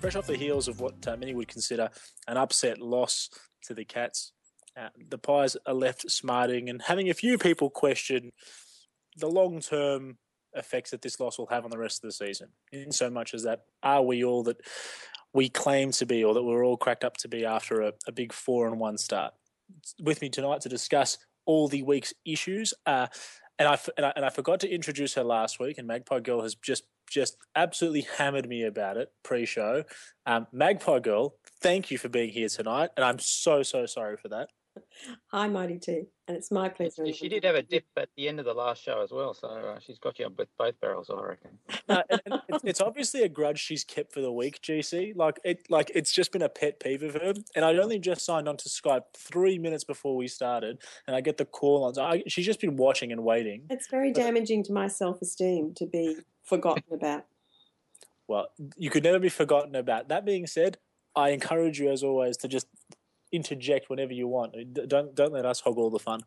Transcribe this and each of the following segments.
fresh off the heels of what many would consider an upset loss to the Cats. The Pies are left smarting and having a few people question the long-term effects that this loss will have on the rest of the season. In so much as that, are we all that we claim to be or that we're all cracked up to be after a big 4-1 start? With me tonight to discuss all the week's issues. And I forgot to introduce her last week, and Magpie Girl has just absolutely hammered me about it pre-show. Magpie Girl, thank you for being here tonight, and I'm so sorry for that. Hi, Mighty T, and it's my pleasure. She did have a dip at the end of the last show as well, so she's got you with both barrels, I reckon. And it's obviously a grudge she's kept for the week, GC. It's just been a pet peeve of her. And I'd only just signed on to Skype 3 minutes before we started, and I get the call on. She's just been watching and waiting. It's very damaging to my self-esteem to be forgotten about. Well, you could never be forgotten about. That being said, I encourage you, as always, to just interject whenever you want. Don't let us hog all the fun.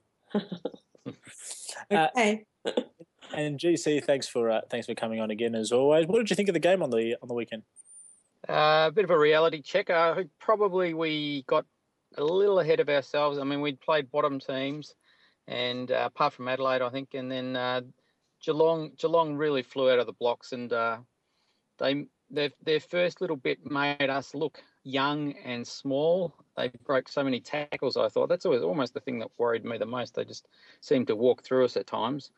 Okay. And GC, thanks for coming on again as always. What did you think of the game on the weekend? A bit of a reality check. Probably we got a little ahead of ourselves. I mean, we'd played bottom teams, and apart from Adelaide, I think, and then Geelong really flew out of the blocks, and their first little bit made us look young and small. They broke so many tackles, I thought. That's almost the thing that worried me the most. They just seemed to walk through us at times.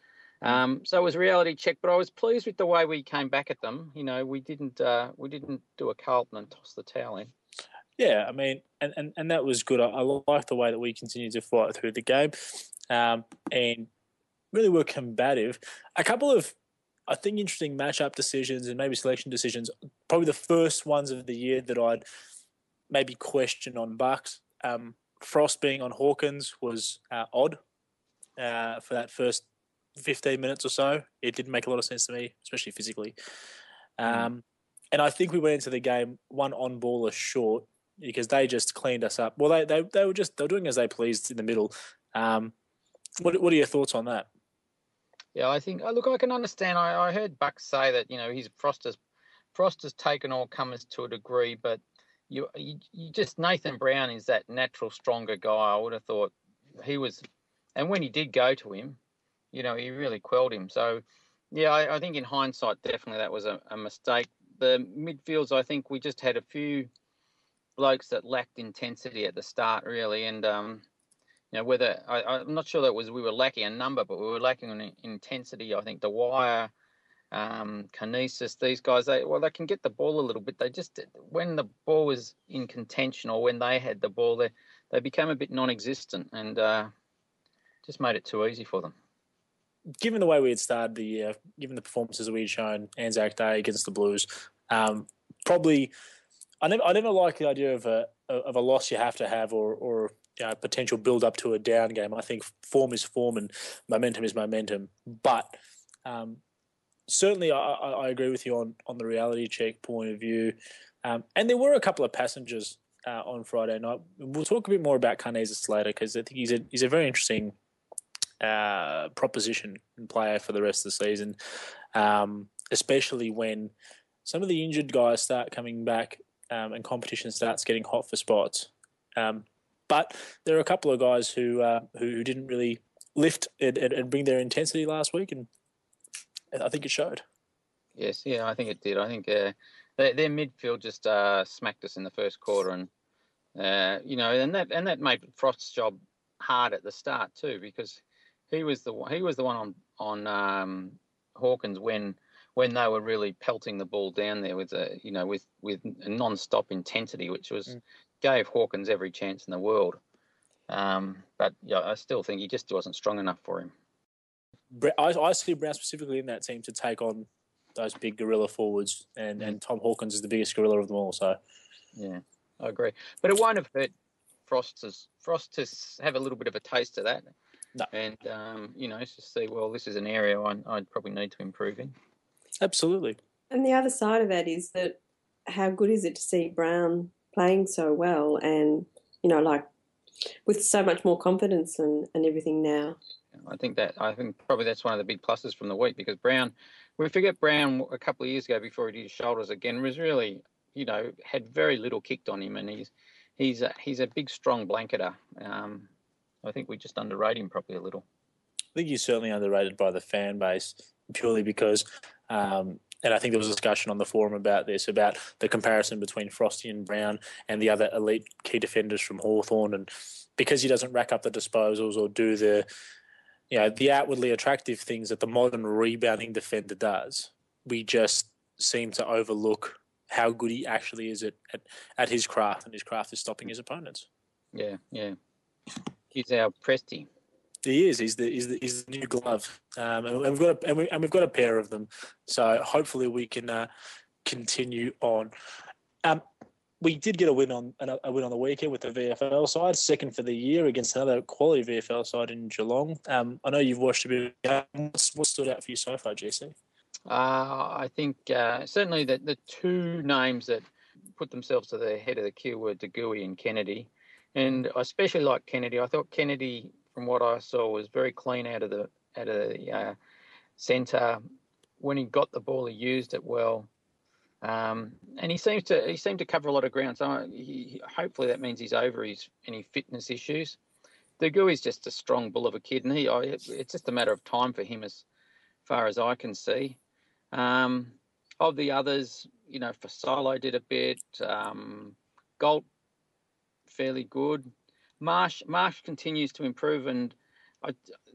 So it was a reality check, but I was pleased with the way we came back at them. You know, we didn't do a Carlton and toss the towel in. Yeah, I mean, and that was good. I like the way that we continued to fight through the game, and really were combative. A couple of, I think, interesting matchup decisions and maybe selection decisions. Probably the first ones of the year that I'd maybe question on Bucks. Frost being on Hawkins was odd for that first 15 minutes or so. It didn't make a lot of sense to me, especially physically. And I think we went into the game one on-baller short because they just cleaned us up. Well, they were doing as they pleased in the middle. What are your thoughts on that? Yeah, I think. Look, I can understand. I heard Bucks say that Frost has taken all comers to a degree, but you just Nathan Brown is that natural stronger guy. I would have thought he was, and when he did go to him, he really quelled him. So, yeah, I think in hindsight, definitely that was a mistake. The midfields, I think we just had a few blokes that lacked intensity at the start, really, and whether I'm not sure that we were lacking a number, but we were lacking in intensity. I think the Wire, Kinesis, these guys, they can get the ball a little bit. They just, when the ball was in contention or when they had the ball, they became a bit non-existent and just made it too easy for them. Given the way we had started the year, given the performances that we had shown Anzac Day against the Blues, probably I never liked the idea of a loss you have to have or potential build up to a down game. I think form is form and momentum is momentum. But certainly I agree with you on the reality check point of view. And there were a couple of passengers on Friday night. We'll talk a bit more about Kinesis later because I think he's a very interesting proposition and player for the rest of the season, especially when some of the injured guys start coming back and competition starts getting hot for spots. But there are a couple of guys who didn't really lift and bring their intensity last week, and I think it showed. Yes, yeah, I think it did. I think their midfield just smacked us in the first quarter, and and that made Frost's job hard at the start too, because he was the one on Hawkins when they were really pelting the ball down there with a non-stop intensity, which gave Hawkins every chance in the world. But yeah, I still think he just wasn't strong enough for him. I see Brown specifically in that team to take on those big gorilla forwards, and Tom Hawkins is the biggest gorilla of them all. So yeah, I agree. But it won't have hurt Frost to have a little bit of a taste of that. No. And just see, well, this is an area I'd probably need to improve in. Absolutely. And the other side of that is that how good is it to see Brown playing so well and, with so much more confidence and everything now. I think probably that's one of the big pluses from the week, because Brown, we forget Brown a couple of years ago before he did his shoulders again, was really had very little kicked on him, and he's a big, strong blanketer. I think we just underrate him probably a little. I think he's certainly underrated by the fan base purely because, and I think there was a discussion on the forum about this, about the comparison between Frosty and Brown and the other elite key defenders from Hawthorn, and because he doesn't rack up the disposals or do the outwardly attractive things that the modern rebounding defender does, we just seem to overlook how good he actually is at his craft, and his craft is stopping his opponents. Yeah. He's our Presty. He is. He's the new glove, and we've got a pair of them. So hopefully we can continue on. We did get a win on the weekend with the VFL side, second for the year against another quality VFL side in Geelong. I know you've watched a bit of the game. What stood out for you so far, GC? I think certainly that the two names that put themselves to the head of the queue were DeGuy and Kennedy, and I especially like Kennedy. I thought Kennedy, from what I saw, was very clean out of the centre. When he got the ball, he used it well, and he seemed to cover a lot of ground. So hopefully that means he's over any fitness issues. DeGuy is just a strong bull of a kid, and it's just a matter of time for him as far as I can see. Of the others, Fasolo did a bit. Galt, fairly good. Marsh continues to improve, and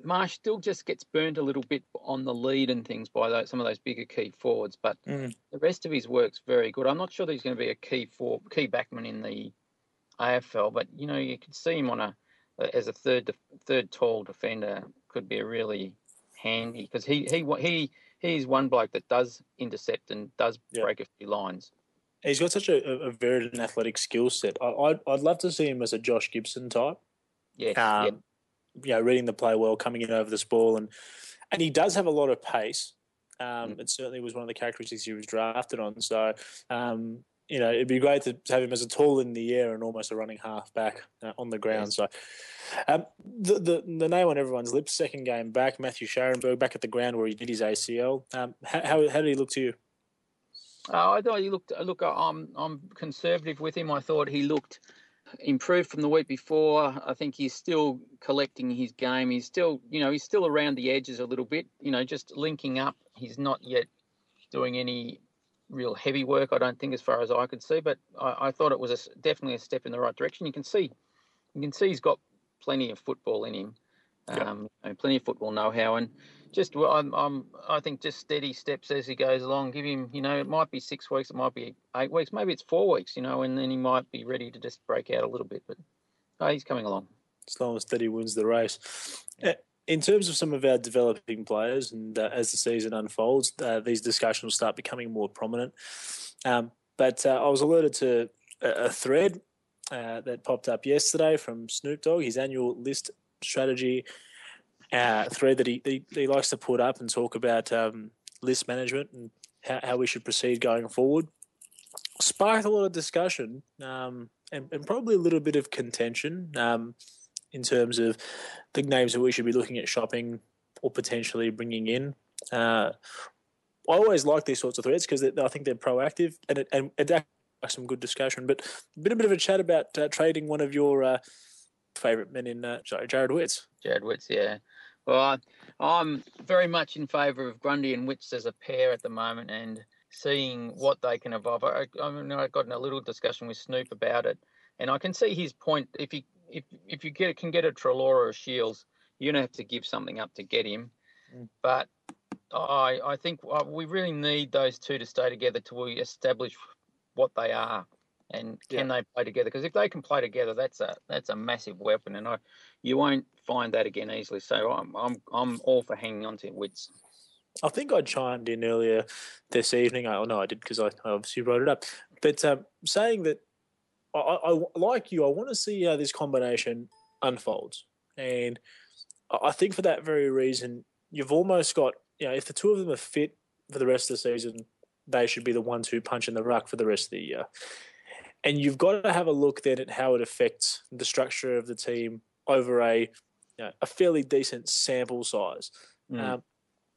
Marsh still just gets burnt a little bit on the lead and things by some of those bigger key forwards, but the rest of his work's very good. I'm not sure that he's going to be a key backman in the AFL, but you could see him as a third tall defender could be a really handy, because he's one bloke that does intercept and does break a few lines. He's got such a varied and athletic skill set. I'd love to see him as a Josh Gibson type. Yeah. Reading the play well, coming in over this ball, and he does have a lot of pace. It certainly was one of the characteristics he was drafted on. So, it'd be great to have him as a tall in the air and almost a running half back on the ground. Yes. So, the name on everyone's lips, second game back, Matthew Scharenberg back at the ground where he did his ACL. How did he look to you? I thought he looked. Look, I'm conservative with him. I thought he looked improved from the week before. I think he's still collecting his game. He's still, he's still around the edges a little bit. Just linking up. He's not yet doing any real heavy work, I don't think, as far as I could see. But I thought it was definitely a step in the right direction. You can see he's got plenty of football in him. Plenty of football know-how, and I think just steady steps as he goes along. Give him, it might be 6 weeks, it might be 8 weeks, maybe it's 4 weeks, and then he might be ready to just break out a little bit. But he's coming along. Slow and steady wins the race. In terms of some of our developing players, and as the season unfolds, these discussions will start becoming more prominent. But I was alerted to a thread that popped up yesterday from Snoop Dogg, his annual list strategy thread that he likes to put up and talk about list management and how we should proceed going forward. Sparked a lot of discussion and probably a little bit of contention in terms of the names that we should be looking at shopping or potentially bringing in. I always like these sorts of threads because I think they're proactive and it like some good discussion. But a bit of a chat about trading one of your favourite men in Jared Witts. Jared Witts, yeah. Well, I'm very much in favour of Grundy and Witts as a pair at the moment, and seeing what they can evolve. I got in a little discussion with Snoop about it, and I can see his point. If you can get a Treloar or a Shields, you're going to have to give something up to get him. But I think we really need those two to stay together till we establish what they are. And can they play together? Because if they can play together, that's a massive weapon, and you won't find that again easily. So I'm all for hanging on to Witts. I think I chimed in earlier this evening. I did because I obviously wrote it up. But saying that I like you, I want to see how this combination unfolds, and I think for that very reason, you've almost got if the two of them are fit for the rest of the season, they should be the 1-2 punch in the ruck for the rest of the year. And you've got to have a look then at how it affects the structure of the team over a fairly decent sample size. And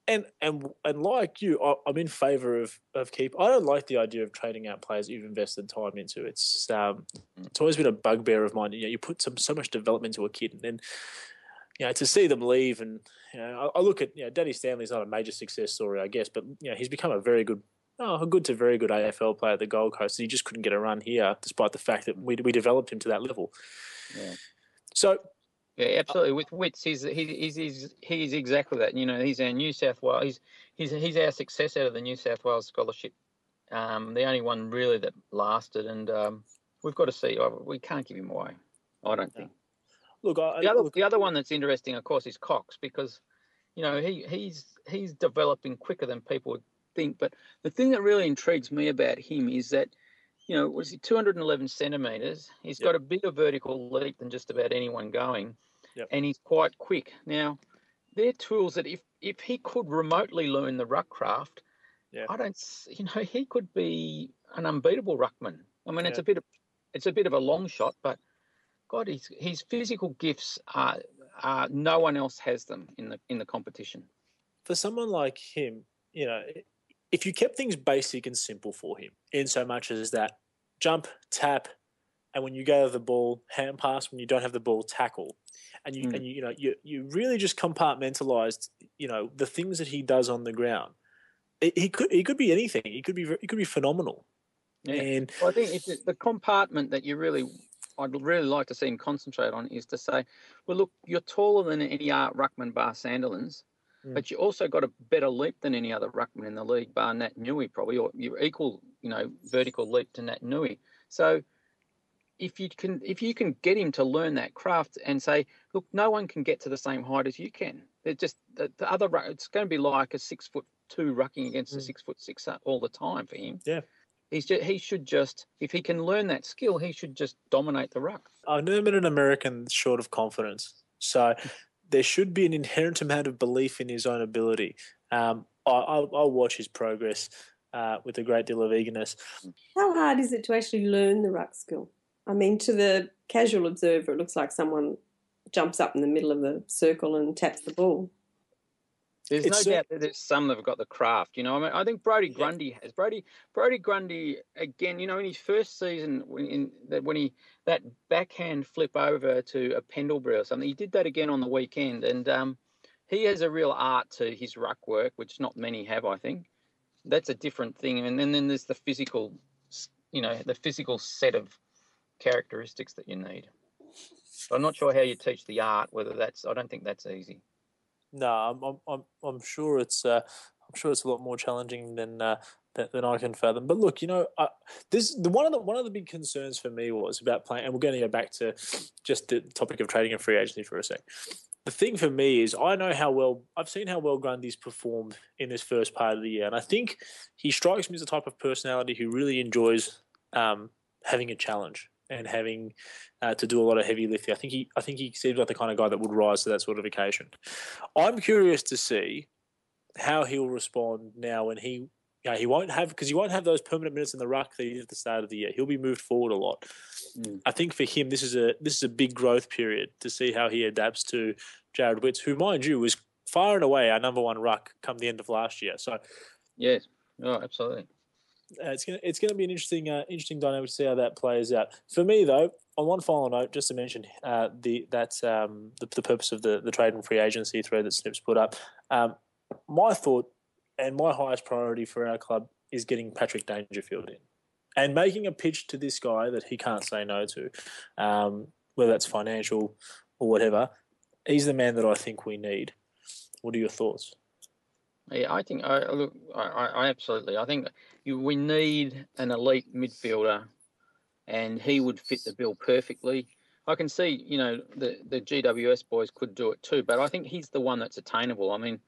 And like you, I'm in favour of keep. I don't like the idea of trading out players you've invested time into. It's always been a bugbear of mine. You put so much development into a kid, and then to see them leave. And I look at Danny Stanley's not a major success story, I guess, but he's become a good to very good AFL player at the Gold Coast. He just couldn't get a run here, despite the fact that we developed him to that level. Yeah. So. Yeah, absolutely. With Wits, he's exactly that. He's our New South Wales. He's our success out of the New South Wales scholarship. The only one really that lasted, and we've got to see. We can't give him away. I don't think. Look, the other one that's interesting, of course, is Cox, because he's developing quicker than people would think. But the thing that really intrigues me about him is that, was he 211 centimetres? He's got a bigger vertical leap than just about anyone going, and he's quite quick. Now, they're tools that if he could remotely learn the ruck craft, he could be an unbeatable ruckman. I mean, it's a bit of a long shot, but God, his physical gifts are no one else has them in the competition. For someone like him, if you kept things basic and simple for him, in so much as that jump, tap, and when you go to the ball, hand pass, when you don't have the ball, tackle, and you really just compartmentalized, the things that he does on the ground. He could be anything. He could be phenomenal. Yeah. And I think it's the compartment that I'd really like to see him concentrate on is to say, well, look, you're taller than any Art Ruckman bar Sandilands, but you also got a better leap than any other ruckman in the league, bar Nat Nui probably, or you're equal, vertical leap to Nat Nui. So if you can get him to learn that craft and say, look, no one can get to the same height as you can. They're just the other. It's going to be like a 6'2" rucking against a 6'6" all the time for him. Yeah. He should just, if he can learn that skill, he should just dominate the ruck. I've never met an American short of confidence. So there should be an inherent amount of belief in his own ability. I'll watch his progress with a great deal of eagerness. How hard is it to actually learn the ruck skill? I mean, to the casual observer, it looks like someone jumps up in the middle of a circle and taps the ball. There's no doubt that there's some that have got the craft. I mean, I think Brodie Grundy has. Brodie Grundy, again, in his first season, when that backhand flip over to a Pendlebury or something, he did that again on the weekend, and he has a real art to his ruck work, which not many have, I think. That's a different thing. And then there's the physical, the physical set of characteristics that you need. But I'm not sure how you teach the art. I don't think that's easy. No, I'm sure it's a lot more challenging than I can fathom. But look, one of the big concerns for me was about playing, and we're going to go back to just the topic of trading and free agency for a sec. The thing for me is I've seen how well Grundy's performed in this first part of the year, and I think he strikes me as the type of personality who really enjoys having a challenge and having to do a lot of heavy lifting. I think he seems like the kind of guy that would rise to that sort of occasion. I'm curious to see how he'll respond now when he won't have those permanent minutes in the ruck that he did at the start of the year. He'll be moved forward a lot. I think for him this is a big growth period to see how he adapts to Jared Witts, who, mind you, was far and away our number one ruck come the end of last year. So yes, absolutely. It's gonna be an interesting dynamic to see how that plays out. For me, though, on one final note, just to mention the purpose of the trade and free agency thread that Snoop's put up. My thought and my highest priority for our club is getting Patrick Dangerfield in and making a pitch to this guy that he can't say no to, whether that's financial or whatever. He's the man that I think we need. What are your thoughts? Yeah, I think I absolutely. I think we need an elite midfielder, and he would fit the bill perfectly. I can see, the GWS boys could do it too, but I think he's the one that's attainable. I mean,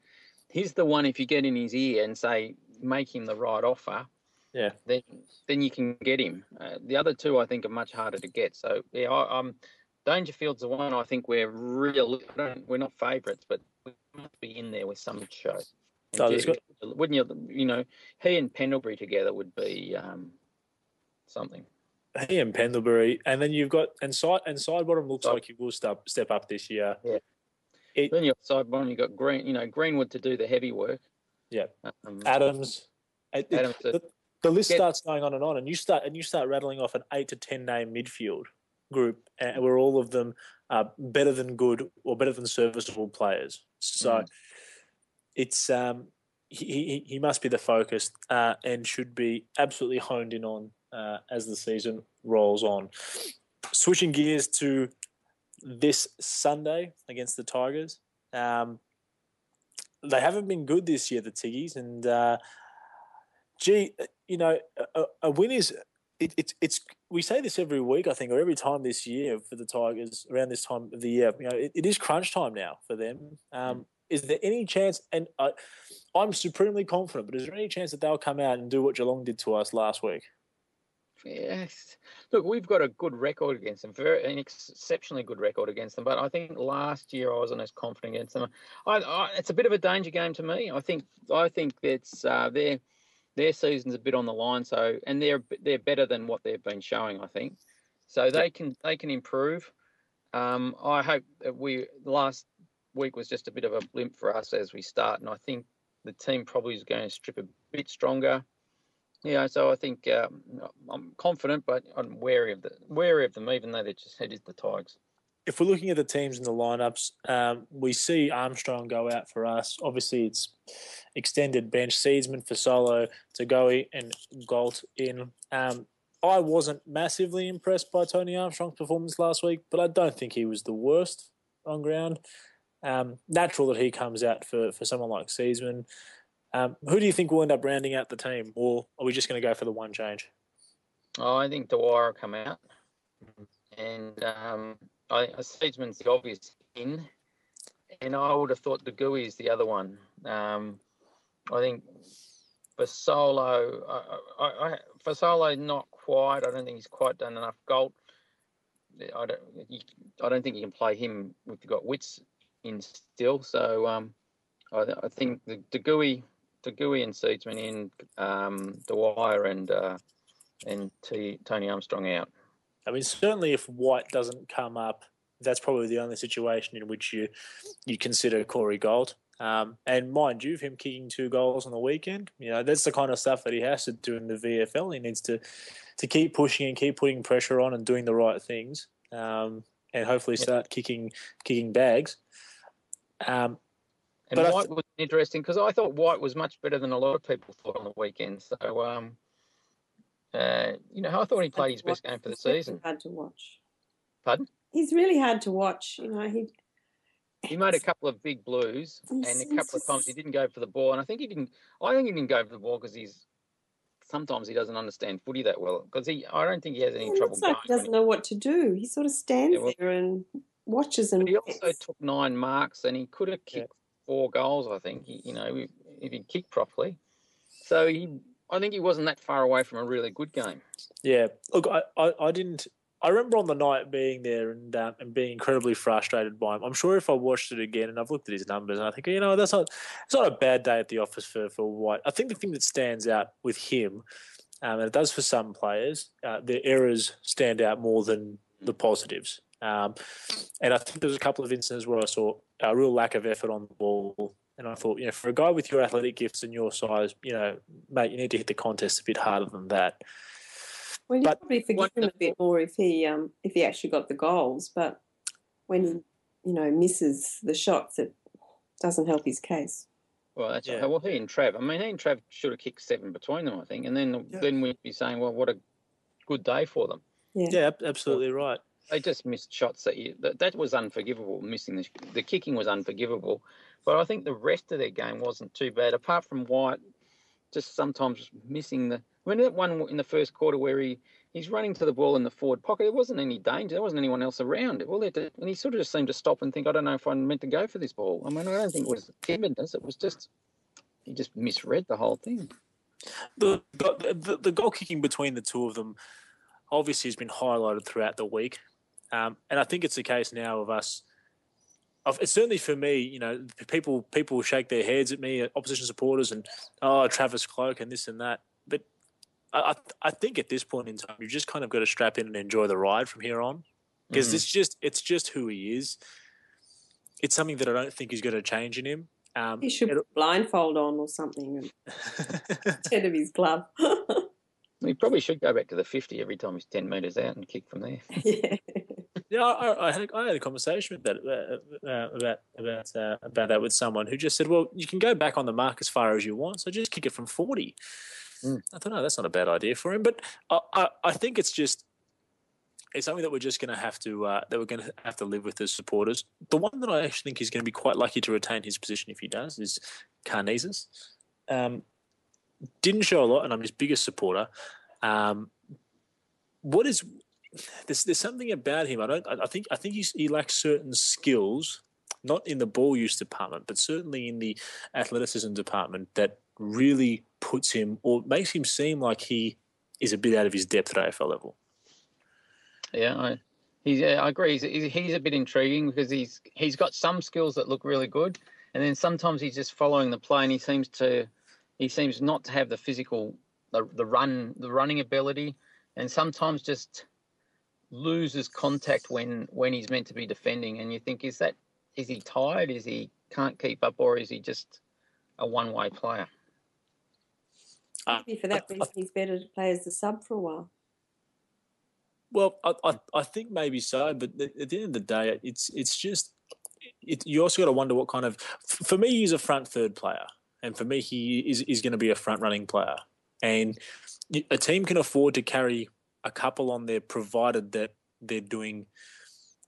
he's the one, if you get in his ear and say, make him the right offer, then you can get him. The other two, I think, are much harder to get. So, Dangerfield's the one I think we're not favourites, but we must be in there with some show. Wouldn't you? He and Pendlebury together would be something. He and Pendlebury, and then you've got Sidebottom looks like he will step up this year. Yeah. Then your side bottom, you've got Greenwood to do the heavy work. Yeah, Um, Adams. Adams, The list starts going on, and you start rattling off an 8 to 10 name midfield group, where all of them are better than good or better than serviceable players. So it's he must be the focus and should be absolutely honed in on as the season rolls on. Switching gears to this Sunday against the Tigers. They haven't been good this year, the Tiggies, and a win is it's we say this every week, I think, or every time this year for the Tigers around this time of the year. It is crunch time now for them. Is there any chance? And I'm supremely confident, but is there any chance that they'll come out and do what Geelong did to us last week? Yes. Look, we've got a good record against them, an exceptionally good record against them. But I think last year I wasn't as confident against them. It's a bit of a danger game to me. I think it's their season's a bit on the line. So, and they're better than what they've been showing, I think. So they can improve. I hope that last week was just a bit of a blimp for us as we start, and I think the team probably is going to strip a bit stronger. Yeah, so I think I'm confident, but I'm wary of them, even though they're just headed the Tigers. If we're looking at the teams in the lineups, we see Armstrong go out for us. Obviously, it's extended bench. Seedsman for Solo, Tagoe and Galt in. I wasn't massively impressed by Tony Armstrong's performance last week, but I don't think he was the worst on ground. Natural that he comes out for someone like Seedsman. Who do you think will end up rounding out the team, or are we just going to go for the one change? Oh, I think Dwyer will come out, and Seedsman's the obvious in, and I would have thought the Gooey is the other one. I think for Solo, not quite. I don't think he's quite done enough. Galt, I don't think you can play him if you've got Wits in still. So I think the Gooey and Seedsman in, Dwyer and Tony Armstrong out. I mean, certainly if White doesn't come up, that's probably the only situation in which you consider Corey Gold. And mind you, him kicking 2 goals on the weekend, that's the kind of stuff that he has to do in the VFL. He needs to keep pushing and keep putting pressure on and doing the right things, and hopefully start kicking bags. And White was interesting because I thought White was much better than a lot of people thought on the weekend. So, I thought he played his best game for the season. Hard to watch. Pardon? He's really hard to watch. He made a couple of big blues, and a couple of times he didn't go for the ball. And I think he didn't go for the ball because sometimes he doesn't understand footy that well. Because I don't think he has any trouble going. He doesn't know what to do. He sort of stands there and watches. And he also took 9 marks, and he could have kicked 4 goals. I think if he'd kicked properly. So I think he wasn't that far away from a really good game. Yeah, look, I didn't. I remember on the night being there and being incredibly frustrated by him. I'm sure if I watched it again and I've looked at his numbers and I think, it's not a bad day at the office for White. I think the thing that stands out with him, and it does for some players, their errors stand out more than the positives. And I think there's a couple of instances where I saw a real lack of effort on the ball. And I thought, for a guy with your athletic gifts and your size, mate, you need to hit the contest a bit harder than that. Well, you probably forgive him a bit more if he actually got the goals, but when he misses the shots, it doesn't help his case. Well, that's right. Well, he and Trav should have kicked 7 between them, I think, and then we'd be saying, well, what a good day for them. Yeah, absolutely right. They just missed shots that was unforgivable. Missing the kicking was unforgivable, but I think the rest of their game wasn't too bad, apart from White just sometimes missing that one in the first quarter where he's running to the ball in the forward pocket. There wasn't any danger. There wasn't anyone else around. And he sort of just seemed to stop and think, I don't know if I'm meant to go for this ball. I mean, I don't think it was timidness. It was just he just misread the whole thing. The goal kicking between the two of them obviously has been highlighted throughout the week. And I think it's a case now of us. Certainly for me, people shake their heads at me, opposition supporters, and Travis Cloak and this and that. But I think at this point in time, you've just kind of got to strap in and enjoy the ride from here on, because it's just who he is. It's something that I don't think is going to change in him. He should put blindfold on or something instead of his glove. He probably should go back to the 50 every time he's 10 metres out and kick from there. Yeah. Yeah, I had a conversation about that with someone who just said, well, you can go back on the mark as far as you want, so just kick it from 40. I thought, no, that's not a bad idea for him. But I think it's something that we're just going to have to live with as supporters. The one that I actually think he's going to be quite lucky to retain his position if he does is Karnezis. Didn't show a lot, and I'm his biggest supporter. There's something about him. I think he lacks certain skills, not in the ball use department, but certainly in the athleticism department that really puts him or makes him seem like he is a bit out of his depth at AFL level. Yeah, I agree. He's a bit intriguing because he's got some skills that look really good, and then sometimes he's just following the play, and he seems not to have the physical, the running ability, and sometimes just loses contact when he's meant to be defending, and you think, is he tired? Is he can't keep up, or is he just a one-way player? Maybe for that reason, he's better to play as the sub for a while. Well, I think maybe so, but at the end of the day, it's just you also got to wonder what kind of. For me, he's a front third player, and for me, he is going to be a front running player, and a team can afford to carry a couple on there, provided that they're doing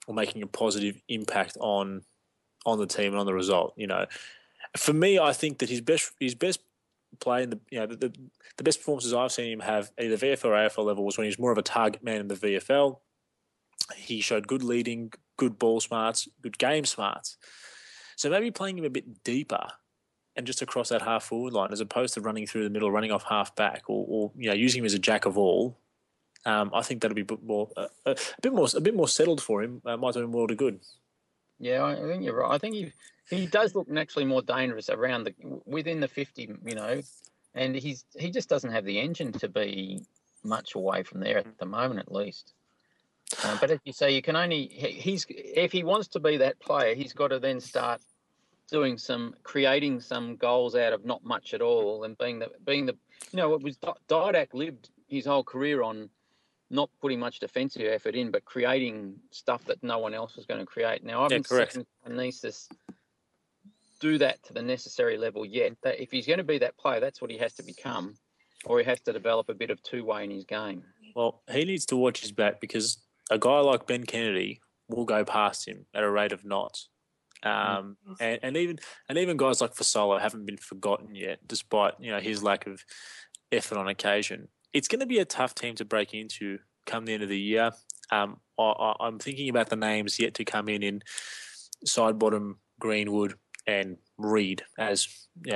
or making a positive impact on the team and on the result. You know, for me, I think that his best play in the best performances I've seen him have either VFL or AFL level was when he was more of a target man in the VFL. He showed good leading, good ball smarts, good game smarts. So maybe playing him a bit deeper and just across that half forward line, as opposed to running through the middle, running off half back, or using him as a jack of all. I think that'll be a bit more settled for him. Might do him well to good. Yeah, I think you're right. I think he does look naturally more dangerous within the 50, and he just doesn't have the engine to be much away from there at the moment, at least. But as you say, you can only if he wants to be that player, he's got to then start creating some goals out of not much at all, and being the what was Didak lived his whole career on not putting much defensive effort in, but creating stuff that no one else was going to create. Now, I haven't seen Karnezis do that to the necessary level yet. That if he's going to be that player, that's what he has to become, or he has to develop a bit of two-way in his game. Well, he needs to watch his back, because a guy like Ben Kennedy will go past him at a rate of knots. And even guys like Fasolo haven't been forgotten yet, despite his lack of effort on occasion. It's going to be a tough team to break into come the end of the year. I'm thinking about the names yet to come in Sidebottom, Greenwood, and Reid as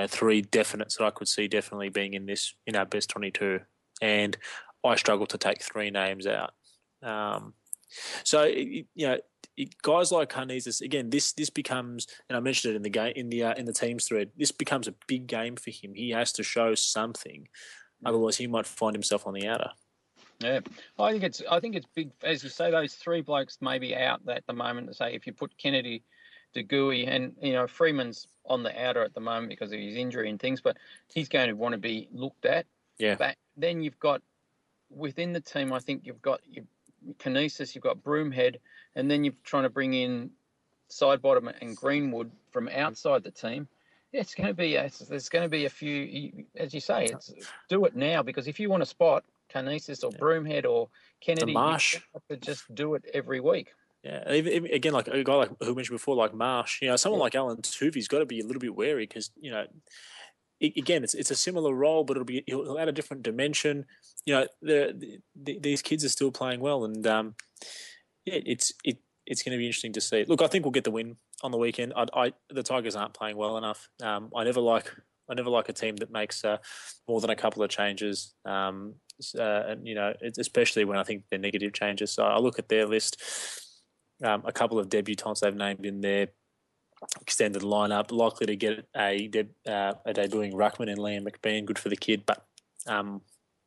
three definites that I could see definitely being in our best 22. And I struggle to take three names out. So guys like Karnezis, again, this becomes, and I mentioned it in the game in the teams thread, this becomes a big game for him. He has to show something. Otherwise, he might find himself on the outer. Yeah, I think it's big. As you say, those three blokes may be out at the moment. To say if you put Kennedy, DeGuy, and Freeman's on the outer at the moment because of his injury and things, but he's going to want to be looked at. Yeah. But then you've got within the team, I think you've got Karnezis, you've got Broomhead, and then you're trying to bring in Sidebottom and Greenwood from outside the team. It's going to be there's going to be a few, as you say, do it now, because if you want to spot Karnezis or Broomhead or Kennedy, Marsh, you have to just do it every week. Yeah, even again, like a guy like who mentioned before, like Marsh, someone like Alan Tuvey's got to be a little bit wary because again, it's a similar role, but he'll add a different dimension. These kids are still playing well, and it's going to be interesting to see. Look, I think we'll get the win on the weekend. The Tigers aren't playing well enough. I never like a team that makes more than a couple of changes. And it's especially when I think they're negative changes. So I look at their list. A couple of debutants they've named in their extended lineup, likely to get a debuting ruckman in Liam McBean. Good for the kid, but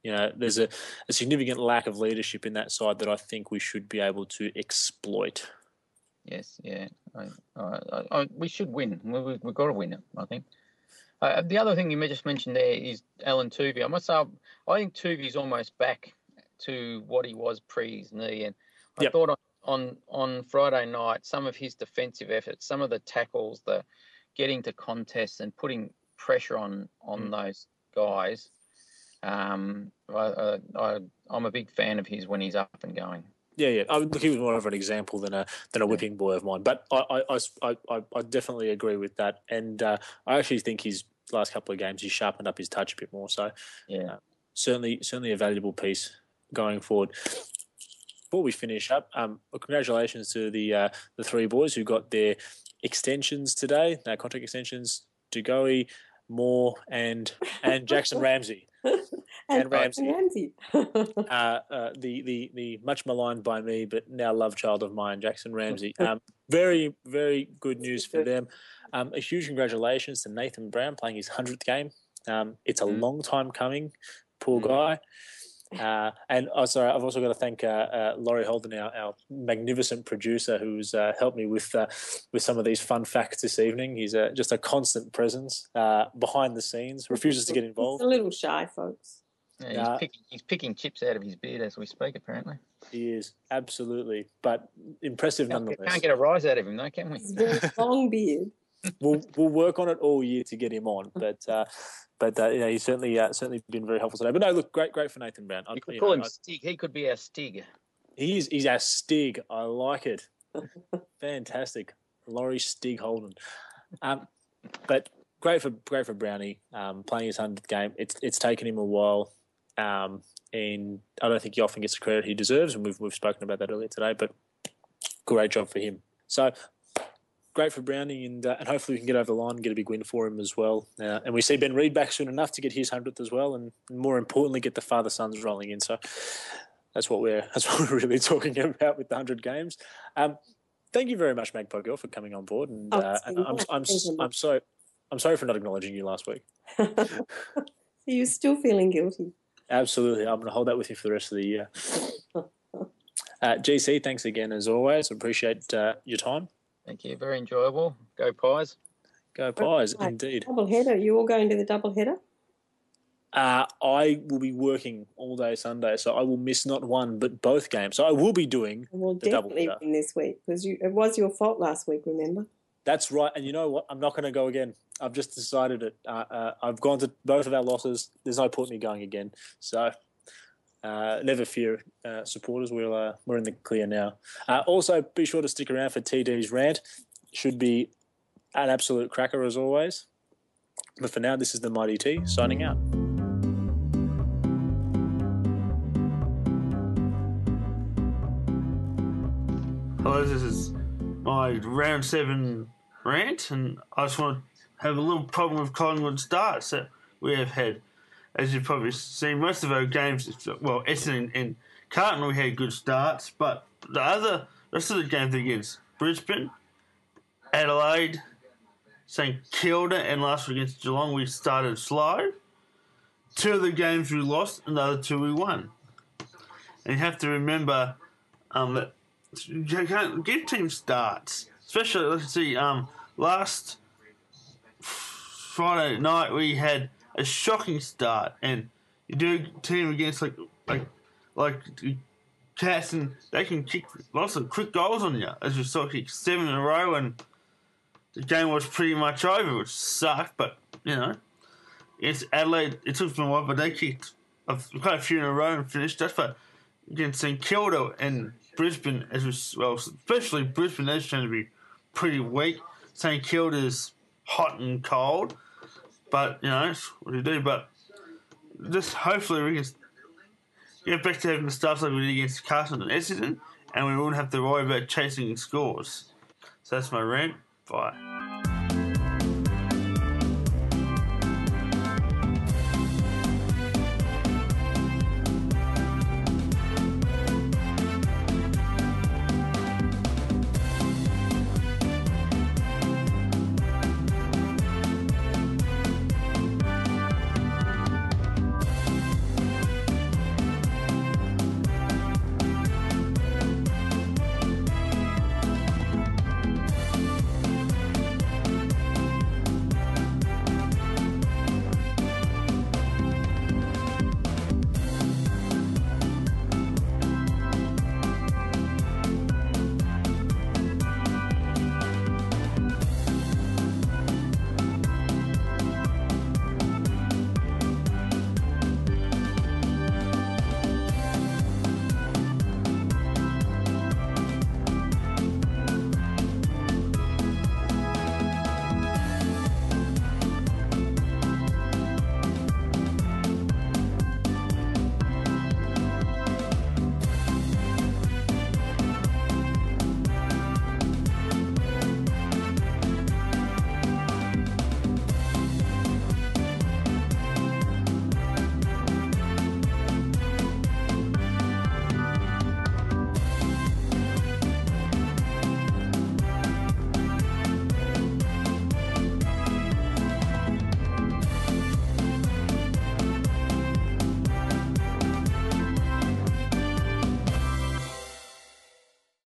there's a significant lack of leadership in that side that I think we should be able to exploit. Yes, yeah. We should win. We've got to win it, I think. The other thing you just mentioned there is Alan Tuvey. I must say, I think Tuvey's almost back to what he was pre his knee. And I thought on Friday night, some of his defensive efforts, some of the tackles, the getting to contests and putting pressure on those guys, I'm a big fan of his when he's up and going. Yeah. Look, he was more of an example than a whipping boy of mine. But I definitely agree with that. And I actually think his last couple of games he's sharpened up his touch a bit more. So certainly a valuable piece going forward. Before we finish up, congratulations to the three boys who got their extensions today, contract extensions, Dugoe, Moore, and Jackson Ramsey. And Ramsey. The much maligned by me, but now love child of mine, Jackson Ramsey. Very, very good news for them. A huge congratulations to Nathan Brown playing his 100th game. It's a long time coming, poor guy. And I've also got to thank Laurie Holden, our magnificent producer, who's helped me with some of these fun facts this evening. He's just a constant presence behind the scenes, refuses to get involved. He's a little shy, folks. Yeah, he's picking chips out of his beard as we speak, apparently. He is, absolutely. But impressive nonetheless. Can't get a rise out of him, though, can we? He's a very long beard. We'll work on it all year to get him on, but he's certainly been very helpful today. But no, look, great for Nathan Brown. You could call him Stig. He could be our Stig. He's our Stig. I like it. Fantastic, Laurie Stig Holden. But great for Brownie playing his 100th game. It's taken him a while, and I don't think he often gets the credit he deserves. And we've spoken about that earlier today. But great job for him. So. Great for Brownie, and hopefully we can get over the line and get a big win for him as well. And we see Ben Reid back soon enough to get his 100th as well, and more importantly, get the father-sons rolling in. So that's what we're really talking about with the 100 games. Thank you very much, Magpie Girl, for coming on board. And I'm sorry for not acknowledging you last week. So you're still feeling guilty? Absolutely. I'm going to hold that with you for the rest of the year. GC, thanks again as always. Appreciate your time. Thank you. Very enjoyable. Go Pies. Go Pies, indeed. Double header. You all going to the double header? I will be working all day Sunday, so I will miss not one but both games. So I will be doing the double header. Win this week because it was your fault last week, remember? That's right. And you know what? I'm not going to go again. I've just decided it. I've gone to both of our losses. There's no point in me going again. So never fear, supporters. We're in the clear now. Also, be sure to stick around for TD's rant. Should be an absolute cracker as always. But for now, this is the Mighty T signing out. Hello, this is my round 7 rant, and I just want to have a little problem with Collingwood starts that we have had. As you've probably seen, most of our games, well, Essendon and Carlton, we had good starts, but the rest of the games against Brisbane, Adelaide, St Kilda, and last week against Geelong, we started slow. 2 of the games we lost, and the other 2 we won. And you have to remember that you can't give teams starts, especially, let's see, last Friday night we had a shocking start, and you do a team against like Cats, and they can kick lots of quick goals on you, as you saw, kick 7 in a row, and the game was pretty much over, which sucked. But you know, it's Adelaide. It took them a while, but they kicked quite a few in a row and finished. That's but against St Kilda and Brisbane, especially Brisbane, they're trying to be pretty weak. St Kilda's hot and cold. But, you know, what do you do? But just hopefully we can get back to having the starts like we did against Carlton and Essendon, and we wouldn't have to worry about chasing scores. So that's my rant. Bye.